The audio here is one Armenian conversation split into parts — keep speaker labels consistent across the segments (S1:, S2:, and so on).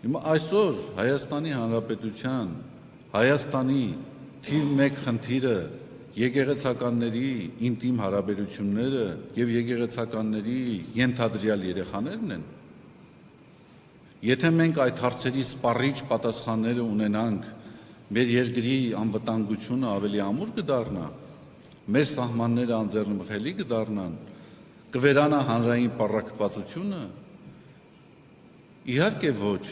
S1: Հիմա այսօր Հայաստանի Հանրապետության, Հայաստանի թիվ 1 խնդիրը եկեղեցականների ինտիմ հարաբերությունները եւ եկեղեցականների ենթադրյալ երեխաներն են։ Եթե մենք այդ հարցերի սպառիչ պատասխանները ունենանք, մեր երկրի անվտանգությունը ավելի ամուր կդառնա, մեր սահմանները անձեռնմխելի կդառնան, կվերանա հանրային պառակտվածությունը, իհարկե ոչ,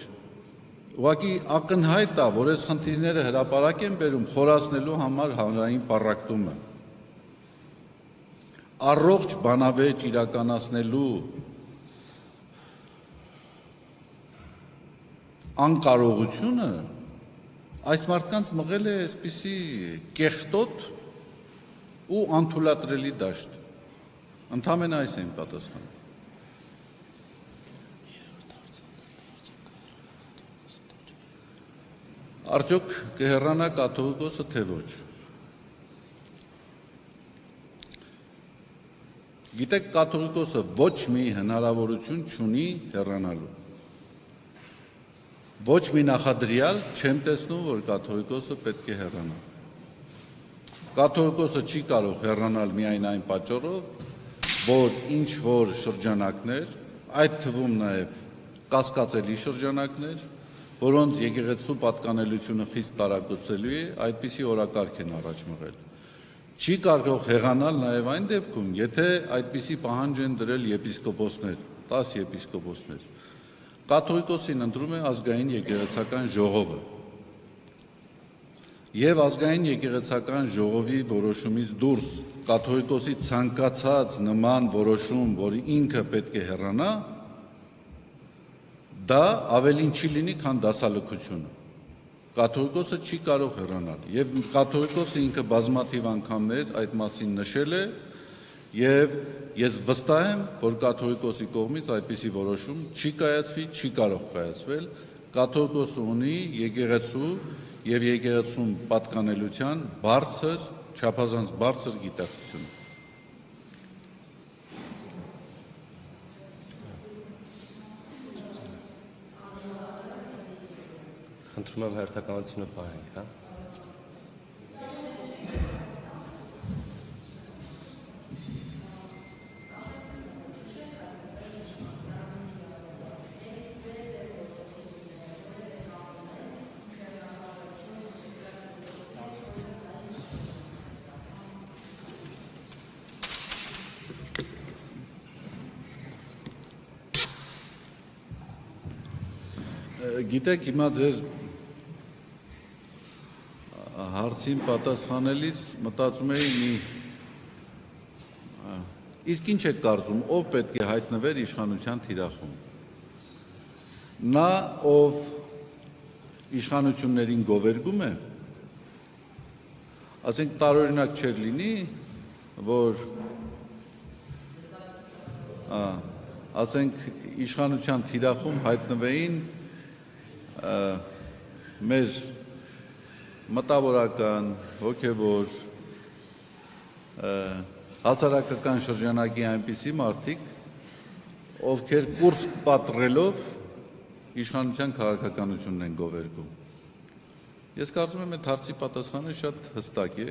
S1: ուղղակի ակնհայտ է, որ այս խնդիրները հրապարակ են բերում խորացնելու համար հանրային պառակտումը, առողջ բանավեճ իրականացնելու անկարողությունը այս մարդկանց մղել է այսպիսի կեղտոտ ու անթույլատրելի դաշտ։ Ընդամենը այս են պատասխանը։ Արդյոք կհեռանա կաթողիկոսը թե ոչ։ Գիտեք, կաթողիկոսը ոչ մի հնարավորություն չունի հեռանալու։ Ոչ մի նախադրյալ չեմ տեսնում, որ կաթողիկոսը պետք է հեռանա։ Կաթողիկոսը չի կարող հեռանալ միայն այն պատճառով, որ ինչ որ շրջանակներ, այդ թվում նաև կասկածելի շրջանակներ, որոնց եկեղեցու պատկանելությունը խիստ տարակուսելու է, այդպիսի օրակարգ են առաջ մղել։ Չի կարող հեռանալ նաև այն դեպքում, եթե այդպիսի պահանջ են դրել եպիսկոպոսներ, 10 եպիսկոպոսներ։ Կաթողիկոսին ընտրում է ազգային եկեղեցական ժողովը։ Եվ ազգային եկեղեցական ժողովի որոշումից դուրս կաթողիկոսի ցանկացած նման որոշում, որ ինքը պետք է հեռանա, դա ավելին չի լինի, քան դասալքությունը։ Կաթողիկոսը չի կարող հեռանալ, եւ կաթողիկոսը ինքը բազմաթիվ անգամներ այդ մասին նշել է, եւ ես վստահ եմ, որ կաթողիկոսի կողմից այդպիսի որոշում չի կայացվի, չի կարող կայացվել։ Կաթողիկոսը ունի եկեղեցու եւ եկեղեցուն պատկանելության բարձր, չափազանց բարձր գիտակցություն։
S2: Խնդրում եմ հերթականությունը պահենք, հա։
S1: Գիտեք, հիմա ձեր հարցին պատասխանելիս մտածում էի իսկ ինչ եք կարծում, ով պետք է հայտնվեր իշխանության թիրախում։ Նա, ով իշխանություններին գովերգում է, ասենք տարօրինակ չէր լինի, որ ասենք իշխանության թիրախում հայտնվեին մեր մտավորական, հոգևոր, հասարակական շրջանակի այնպիսի մարդիկ, ովքեր կուրծք պատռելով իշխանության քաղաքականությունն են գովերգում։ Ես կարծում եմ այդ հարցի պատասխանը շատ հստակ է։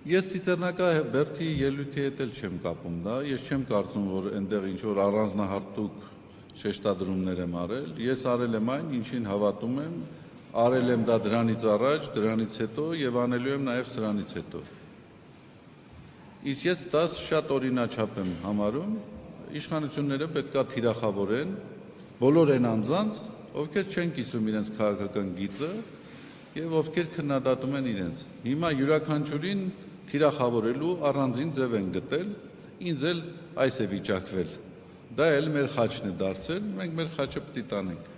S1: Ես Ծիծեռնակաբերդի ելույթի հետ էլ չեմ կապում դա, ես չեմ կարծում, որ այնտեղ ինչ որ առանձնահատուկ շեշտադրումներ եմ արել, ես արել եմ այն, ինչին հավատում եմ, արել եմ դա դրանից առաջ, դրանից հետո եւ անելու եմ նաեւ սրանից հետո։ Իսկ ես դա շատ օրինաչափ եմ համարում, իշխանությունները պետքա թիրախավորեն բոլոր այն անձանց, ովքեր չեն կիսում իրենց քաղաքական գիծը եւ ովքեր քննադատում են իրենց։ Հիմա յուրաքանչյուրին թիրախավորելու առանձին ձև են գտել, ինձ էլ այս է վիճակվել։ Դա էլ մեր խաչն է դարձել, մենք մեր խաչը պիտի տանենք։